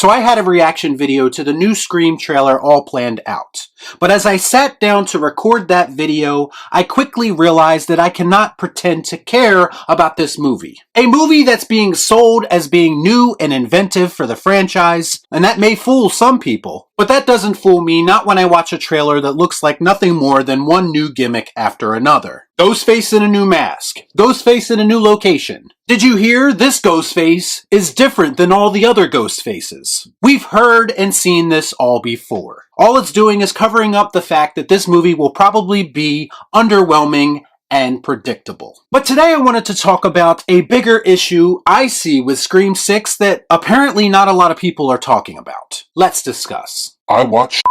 So I had a reaction video to the new Scream trailer all planned out. But as I sat down to record that video, I quickly realized that I cannot pretend to care about this movie. A movie that's being sold as being new and inventive for the franchise, and that may fool some people. But that doesn't fool me, not when I watch a trailer that looks like nothing more than one new gimmick after another. Ghostface in a new mask. Ghostface in a new location. Did you hear? This Ghostface is different than all the other Ghostfaces. We've heard and seen this all before. All it's doing is covering up the fact that this movie will probably be underwhelming and predictable. But today I wanted to talk about a bigger issue I see with Scream 6 that apparently not a lot of people are talking about. Let's discuss. I watch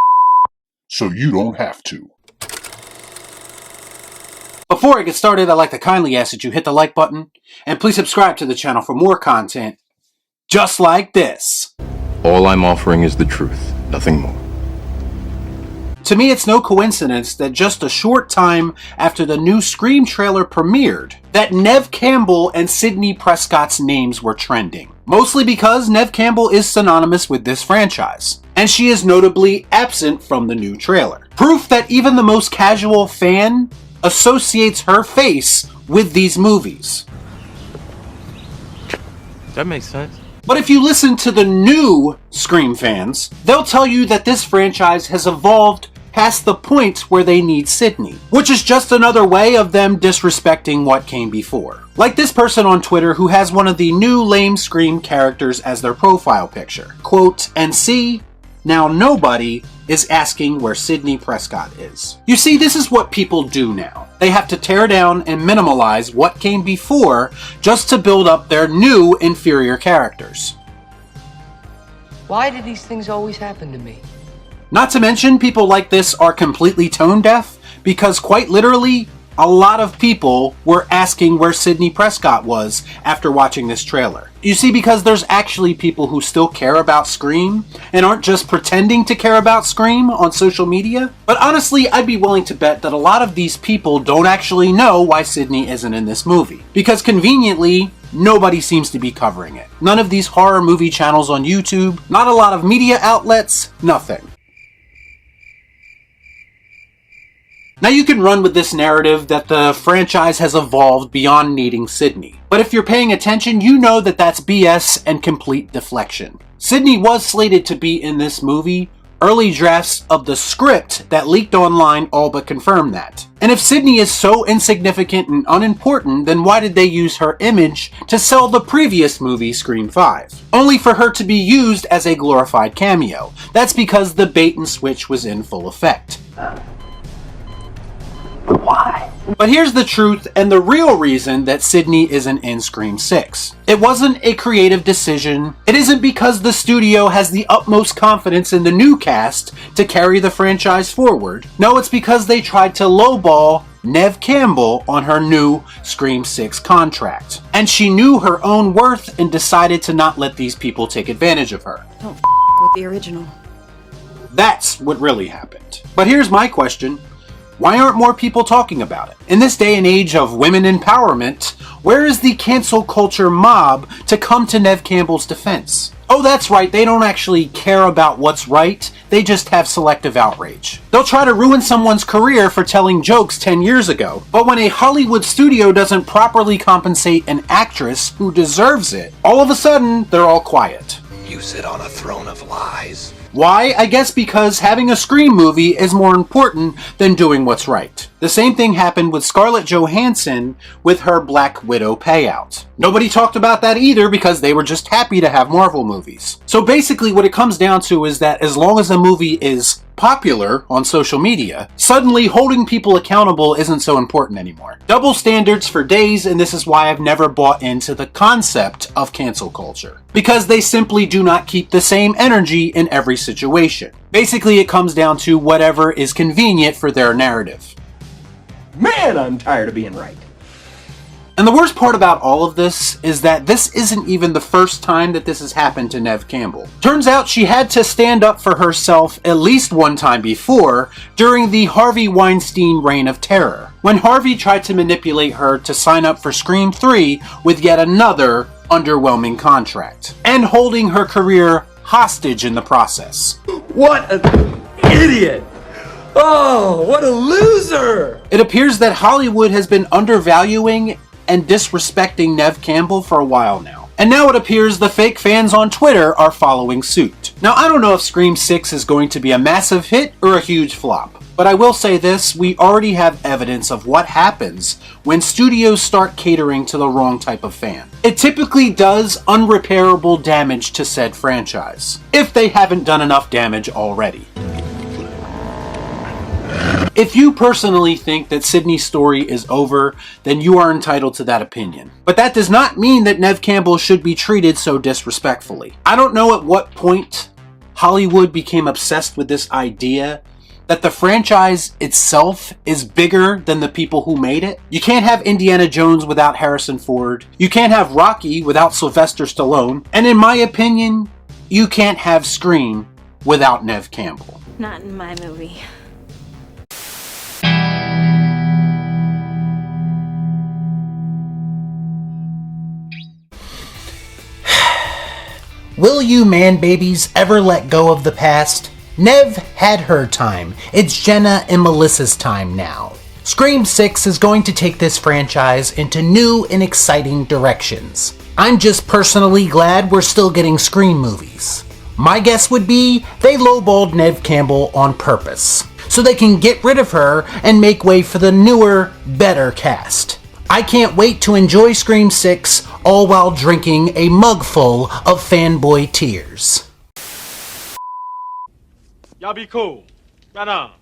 so you don't have to. Before I get started, I'd like to kindly ask that you hit the like button and please subscribe to the channel for more content just like this. All I'm offering is the truth, nothing more. To me, it's no coincidence that just a short time after the new Scream trailer premiered, that Neve Campbell and Sidney Prescott's names were trending. Mostly because Neve Campbell is synonymous with this franchise, and she is notably absent from the new trailer. Proof that even the most casual fan associates her face with these movies. That makes sense. But if you listen to the new Scream fans, they'll tell you that this franchise has evolved past the point where they need Sidney, which is just another way of them disrespecting what came before. Like this person on Twitter who has one of the new lame Scream characters as their profile picture. Quote, and see, now nobody is asking where Sidney Prescott is. You see, this is what people do now. They have to tear down and minimalize what came before just to build up their new inferior characters. Why did these things always happen to me? Not to mention, people like this are completely tone deaf because quite literally, a lot of people were asking where Sidney Prescott was after watching this trailer. You see, because there's actually people who still care about Scream and aren't just pretending to care about Scream on social media. But honestly, I'd be willing to bet that a lot of these people don't actually know why Sidney isn't in this movie. Because conveniently, nobody seems to be covering it. None of these horror movie channels on YouTube, not a lot of media outlets, nothing. Now you can run with this narrative that the franchise has evolved beyond needing Sidney. But if you're paying attention, you know that that's BS and complete deflection. Sidney was slated to be in this movie. Early drafts of the script that leaked online all but confirmed that. And if Sidney is so insignificant and unimportant, then why did they use her image to sell the previous movie, Scream 5? Only for her to be used as a glorified cameo. That's because the bait and switch was in full effect. Why? But here's the truth and the real reason that Sidney isn't in Scream 6. It wasn't a creative decision. It isn't because the studio has the utmost confidence in the new cast to carry the franchise forward. No, it's because they tried to lowball Neve Campbell on her new Scream 6 contract. And she knew her own worth and decided to not let these people take advantage of her. Don't with the original. That's what really happened. But here's my question. Why aren't more people talking about it? In this day and age of women empowerment, where is the cancel culture mob to come to Neve Campbell's defense? Oh, that's right, they don't actually care about what's right, they just have selective outrage. They'll try to ruin someone's career for telling jokes 10 years ago, but when a Hollywood studio doesn't properly compensate an actress who deserves it, all of a sudden, they're all quiet. You sit on a throne of lies. Why? I guess because having a Scream movie is more important than doing what's right. The same thing happened with Scarlett Johansson with her Black Widow payout. Nobody talked about that either because they were just happy to have Marvel movies. So basically what it comes down to is that as long as a movie is popular on social media, suddenly holding people accountable isn't so important anymore. Double standards for days, and this is why I've never bought into the concept of cancel culture. Because they simply do not keep the same energy in every situation. Basically, it comes down to whatever is convenient for their narrative. Man, I'm tired of being right. And the worst part about all of this is that this isn't even the first time that this has happened to Neve Campbell. Turns out she had to stand up for herself at least one time before, during the Harvey Weinstein reign of terror, when Harvey tried to manipulate her to sign up for Scream 3 with yet another underwhelming contract, and holding her career hostage in the process. What an idiot! Oh, what a loser! It appears that Hollywood has been undervaluing and disrespecting Neve Campbell for a while now. And now it appears the fake fans on Twitter are following suit. Now, I don't know if Scream 6 is going to be a massive hit or a huge flop, but I will say this, we already have evidence of what happens when studios start catering to the wrong type of fan. It typically does unrepairable damage to said franchise, if they haven't done enough damage already. If you personally think that Sydney's story is over, then you are entitled to that opinion. But that does not mean that Neve Campbell should be treated so disrespectfully. I don't know at what point Hollywood became obsessed with this idea that the franchise itself is bigger than the people who made it. You can't have Indiana Jones without Harrison Ford. You can't have Rocky without Sylvester Stallone. And in my opinion, you can't have Scream without Neve Campbell. Not in my movie. Will you man babies ever let go of the past? Neve had her time. It's Jenna and Melissa's time now. Scream 6 is going to take this franchise into new and exciting directions. I'm just personally glad we're still getting Scream movies. My guess would be they lowballed Neve Campbell on purpose, so they can get rid of her and make way for the newer, better cast. I can't wait to enjoy Scream 6, all while drinking a mug full of fanboy tears. Y'all be cool. Right on.